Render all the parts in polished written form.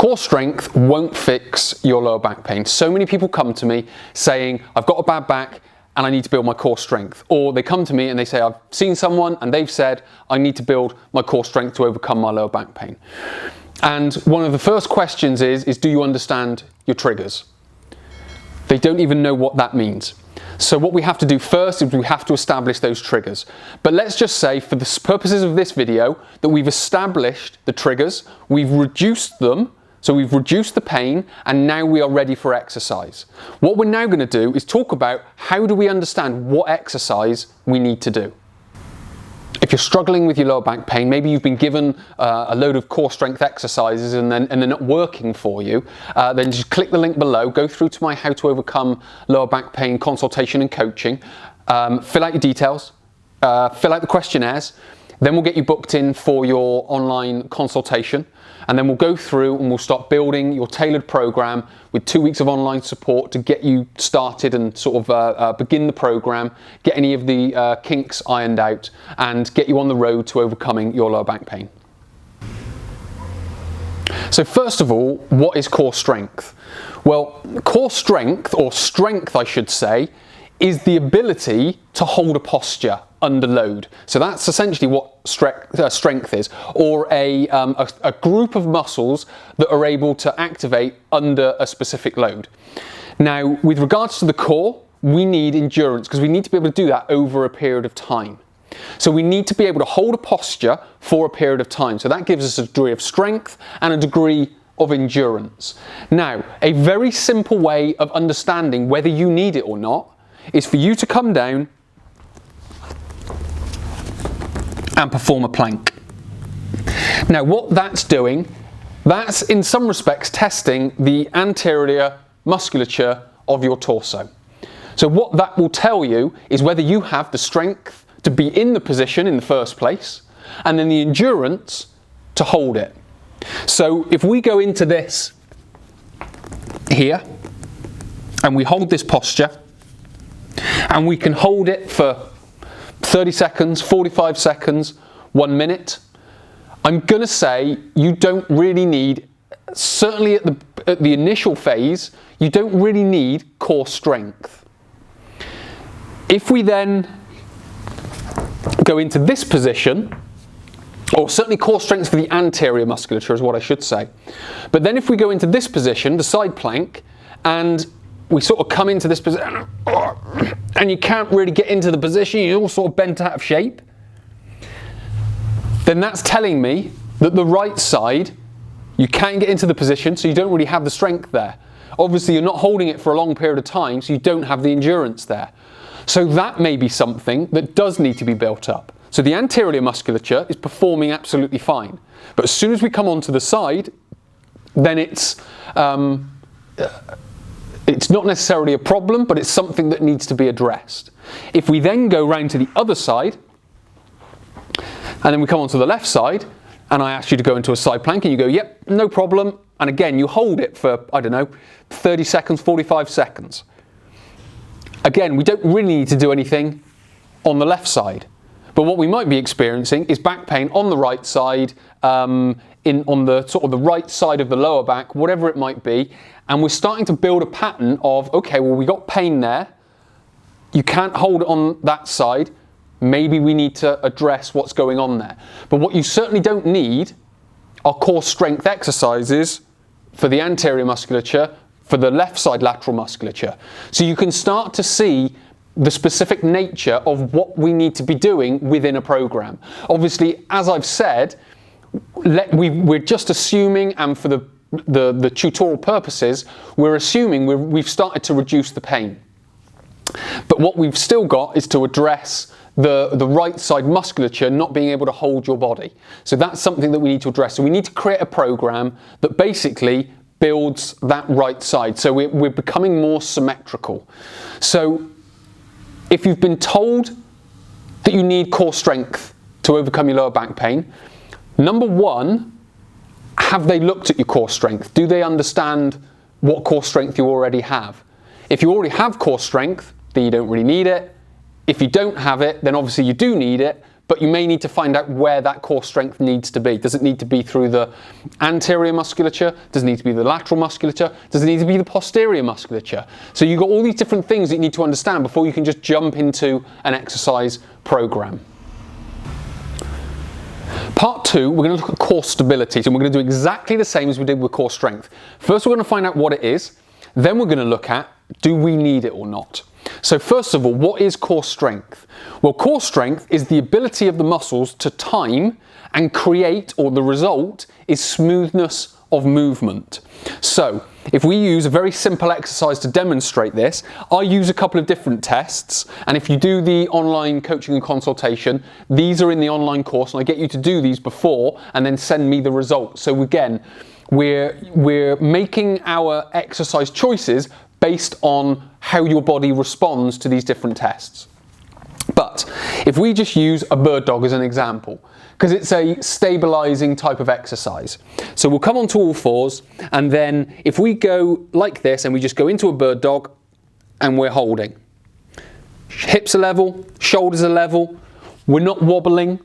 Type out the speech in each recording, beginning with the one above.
core strength won't fix your lower back pain. So many people come to me saying, I've got a bad back and I need to build my core strength. Or they come to me and they say, I've seen someone and they've said, I need to build my core strength to overcome my lower back pain. And one of the first questions is do you understand your triggers? They don't even know what that means. So what we have to do first is we have to establish those triggers. But let's just say, for the purposes of this video, that we've established the triggers, we've reduced them, so we've reduced the pain, and now we are ready for exercise. What we're now going to do is talk about how do we understand what exercise we need to do. If you're struggling with your lower back pain, maybe you've been given a load of core strength exercises and they're not working for you, then just click the link below, go through to my How to Overcome Lower Back Pain consultation and coaching, fill out your details, fill out the questionnaires, then we'll get you booked in for your online consultation, and then we'll go through and we'll start building your tailored program with 2 weeks of online support to get you started and sort of begin the program, get any of the kinks ironed out, and get you on the road to overcoming your lower back pain. So first of all, what is core strength? Well, core strength, or strength I should say, is the ability to hold a posture under load. So that's essentially what strength is, or a group of muscles that are able to activate under a specific load. Now, with regards to the core, we need endurance because we need to be able to do that over a period of time. So we need to be able to hold a posture for a period of time. So that gives us a degree of strength and a degree of endurance. Now, a very simple way of understanding whether you need it or not is for you to come down and perform a plank. Now what that's doing, that's in some respects testing the anterior musculature of your torso. So what that will tell you is whether you have the strength to be in the position in the first place, and then the endurance to hold it. So if we go into this here, and we hold this posture, and we can hold it for 30 seconds, 45 seconds, 1 minute. I'm going to say you don't really need, certainly at the initial phase, you don't really need core strength. If we then go into this position, or certainly core strength for the anterior musculature is what I should say. But then if we go into this position, the side plank, and we sort of come into this position, and you can't really get into the position, you're all sort of bent out of shape, then that's telling me that the right side, you can't get into the position, so you don't really have the strength there. Obviously, you're not holding it for a long period of time, so you don't have the endurance there. So that may be something that does need to be built up. So the anterior musculature is performing absolutely fine. But as soon as we come onto the side, then it's not necessarily a problem, but it's something that needs to be addressed. If we then go round to the other side, and then we come onto the left side, and I ask you to go into a side plank, and you go, yep, no problem. And again, you hold it for, I don't know, 30 seconds, 45 seconds. Again, we don't really need to do anything on the left side. But what we might be experiencing is back pain on the right side, on the sort of the right side of the lower back, whatever it might be, and we're starting to build a pattern of, okay, well, we got pain there, you can't hold it on that side, maybe we need to address what's going on there. But what you certainly don't need are core strength exercises for the anterior musculature, for the left side lateral musculature. So you can start to see the specific nature of what we need to be doing within a program. Obviously, as I've said, we're just assuming, and for the tutorial purposes, we're assuming we've started to reduce the pain. But what we've still got is to address the right side musculature not being able to hold your body. So that's something that we need to address. So we need to create a program that basically builds that right side. So we're becoming more symmetrical. So if you've been told that you need core strength to overcome your lower back pain, number one, have they looked at your core strength? Do they understand what core strength you already have? If you already have core strength, then you don't really need it. If you don't have it, then obviously you do need it, but you may need to find out where that core strength needs to be. Does it need to be through the anterior musculature? Does it need to be the lateral musculature? Does it need to be the posterior musculature? So you've got all these different things that you need to understand before you can just jump into an exercise program. Part 2, we're going to look at core stability, and we're going to do exactly the same as we did with core strength. First, we're going to find out what it is, then we're going to look at, do we need it or not? So first of all, what is core strength? Well, core strength is the ability of the muscles to time and create, or the result is smoothness of movement. So if we use a very simple exercise to demonstrate this, I use a couple of different tests, and if you do the online coaching and consultation, these are in the online course, and I get you to do these before and then send me the results. So again, we're making our exercise choices based on how your body responds to these different tests. But if we just use a bird dog as an example, because it's a stabilizing type of exercise. So we'll come onto all fours, and then if we go like this and we just go into a bird dog and we're holding. Hips are level, shoulders are level, we're not wobbling,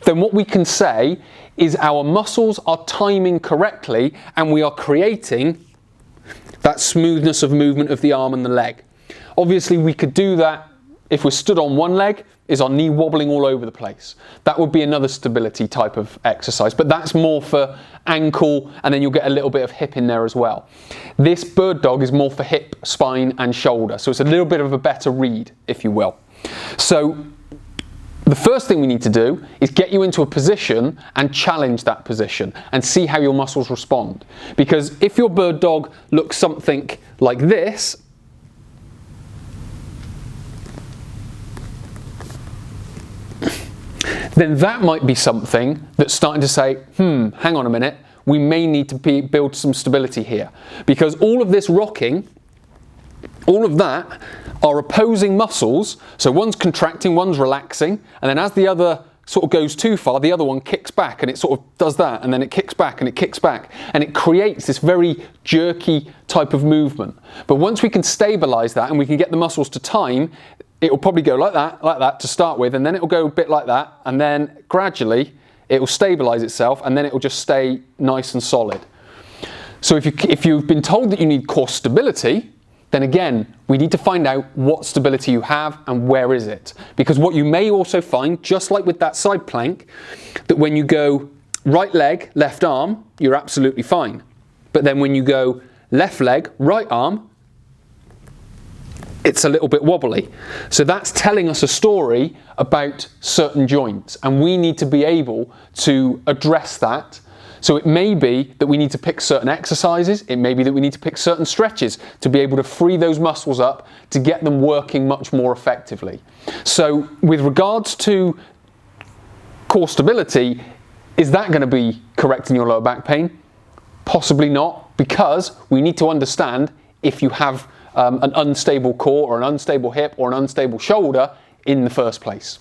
then what we can say is our muscles are timing correctly and we are creating that smoothness of movement of the arm and the leg. Obviously we could do that if we're stood on one leg. Is our knee wobbling all over the place? That would be another stability type of exercise, but that's more for ankle, and then you'll get a little bit of hip in there as well. This bird dog is more for hip, spine and shoulder, so it's a little bit of a better read, if you will. So the first thing we need to do is get you into a position and challenge that position and see how your muscles respond. Because if your bird dog looks something like this, then that might be something that's starting to say, hang on a minute, we may need to build some stability here. Because all of this rocking, all of that are opposing muscles, so one's contracting, one's relaxing, and then as the other sort of goes too far, the other one kicks back, and it sort of does that, and then it kicks back, and it kicks back, and it creates this very jerky type of movement. But once we can stabilize that and we can get the muscles to time, it will probably go like that to start with, and then it will go a bit like that, and then gradually it will stabilize itself, and then it will just stay nice and solid. So if you've been told that you need core stability, then again, we need to find out what stability you have and where is it. Because what you may also find, just like with that side plank, that when you go right leg, left arm, you're absolutely fine. But then when you go left leg, right arm, it's a little bit wobbly. So that's telling us a story about certain joints, and we need to be able to address that. So it may be that we need to pick certain exercises, it may be that we need to pick certain stretches to be able to free those muscles up to get them working much more effectively. So with regards to core stability, is that going to be correcting your lower back pain? Possibly not, because we need to understand if you have an unstable core or an unstable hip or an unstable shoulder in the first place.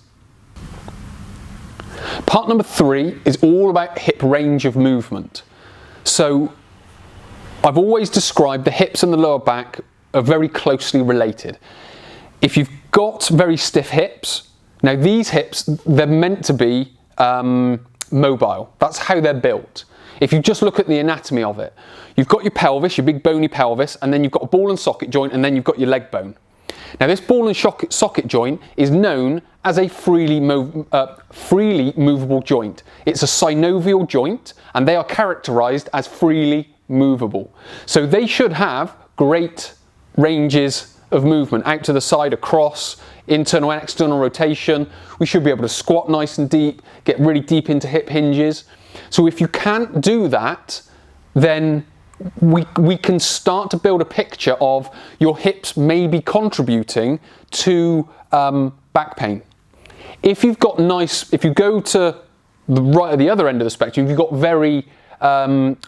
Part number 3 is all about hip range of movement. So I've always described the hips and the lower back are very closely related. If you've got very stiff hips, now these hips, they're meant to be mobile. That's how they're built. If you just look at the anatomy of it, you've got your pelvis, your big bony pelvis, and then you've got a ball and socket joint, and then you've got your leg bone. Now this ball and socket joint is known as a freely movable joint. It's a synovial joint, and they are characterized as freely movable. So they should have great ranges of movement, out to the side, across, internal and external rotation. We should be able to squat nice and deep, get really deep into hip hinges. So if you can't do that, then we can start to build a picture of your hips may be contributing to back pain. If you go to the right at the other end of the spectrum, if you've got very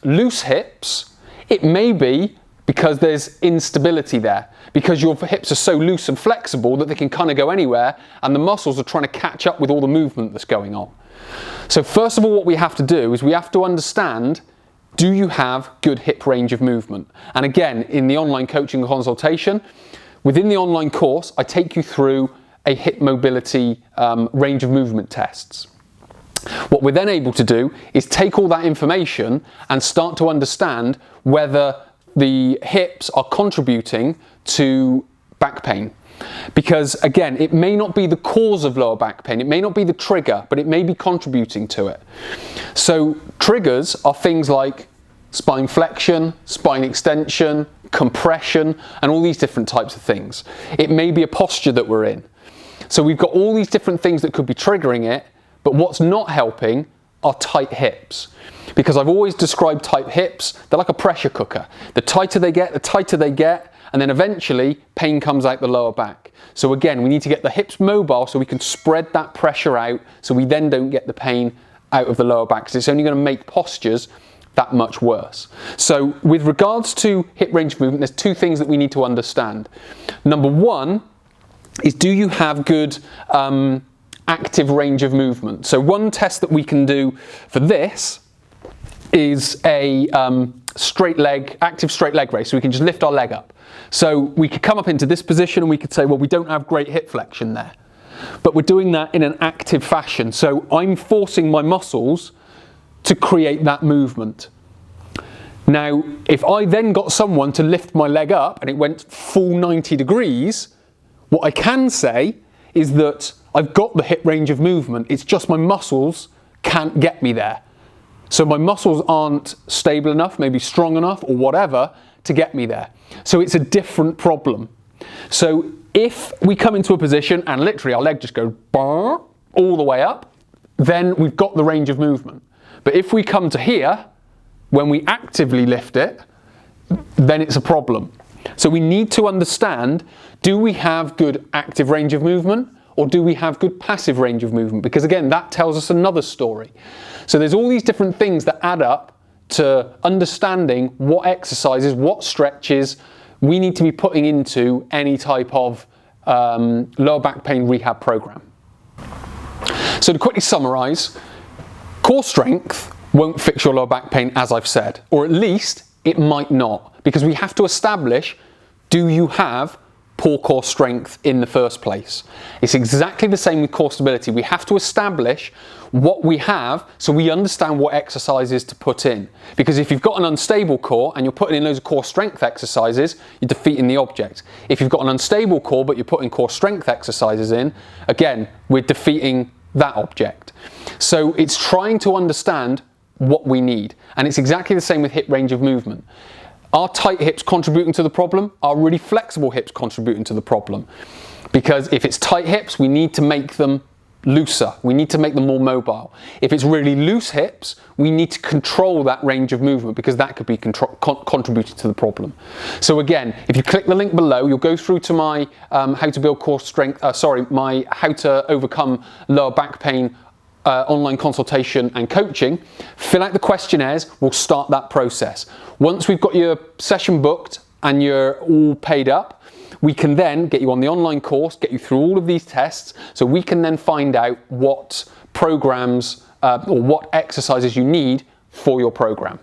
loose hips, it may be because there's instability there, because your hips are so loose and flexible that they can kind of go anywhere, and the muscles are trying to catch up with all the movement that's going on. So first of all, what we have to do is we have to understand, do you have good hip range of movement? And again, in the online coaching and consultation, within the online course, I take you through a hip mobility range of movement tests. What we're then able to do is take all that information and start to understand whether the hips are contributing to back pain. Because again, it may not be the cause of lower back pain, it may not be the trigger, but it may be contributing to it. So triggers are things like spine flexion, spine extension, compression, and all these different types of things. It may be a posture that we're in. So we've got all these different things that could be triggering it, but what's not helping are tight hips. Because I've always described tight hips, they're like a pressure cooker. The tighter they get, and then eventually pain comes out the lower back. So again, we need to get the hips mobile so we can spread that pressure out so we then don't get the pain out of the lower back, because it's only going to make postures that much worse. So with regards to hip range of movement, there's two things that we need to understand. Number one is, do you have good active range of movement? So one test that we can do for this is a active straight leg raise. So we can just lift our leg up. So we could come up into this position and we could say, well, we don't have great hip flexion there, but we're doing that in an active fashion. So I'm forcing my muscles to create that movement. Now, if I then got someone to lift my leg up and it went full 90 degrees, what I can say is that I've got the hip range of movement, it's just my muscles can't get me there. So my muscles aren't stable enough, maybe strong enough or whatever to get me there. So it's a different problem. So if we come into a position and literally our leg just goes all the way up, then we've got the range of movement. But if we come to here, when we actively lift it, then it's a problem. So we need to understand, do we have good active range of movement or do we have good passive range of movement? Because again, that tells us another story. So there's all these different things that add up to understanding what exercises, what stretches we need to be putting into any type of lower back pain rehab program. So to quickly summarize, core strength won't fix your lower back pain, as I've said, or at least it might not, because we have to establish, do you have poor core strength in the first place? It's exactly the same with core stability. We have to establish what we have so we understand what exercises to put in. Because if you've got an unstable core and you're putting in loads of core strength exercises, you're defeating the object. If you've got an unstable core but you're putting core strength exercises in, again, we're defeating that object. So it's trying to understand what we need. And it's exactly the same with hip range of movement. Are tight hips contributing to the problem? Are really flexible hips contributing to the problem? Because if it's tight hips, we need to make them looser. We need to make them more mobile. If it's really loose hips, we need to control that range of movement, because that could be contributing to the problem. So again, if you click the link below, you'll go through to my how to build core strength, my how to overcome lower back pain online consultation and coaching. Fill out the questionnaires, we'll start that process. Once we've got your session booked and you're all paid up, we can then get you on the online course, get you through all of these tests, so we can then find out what programs or what exercises you need for your program.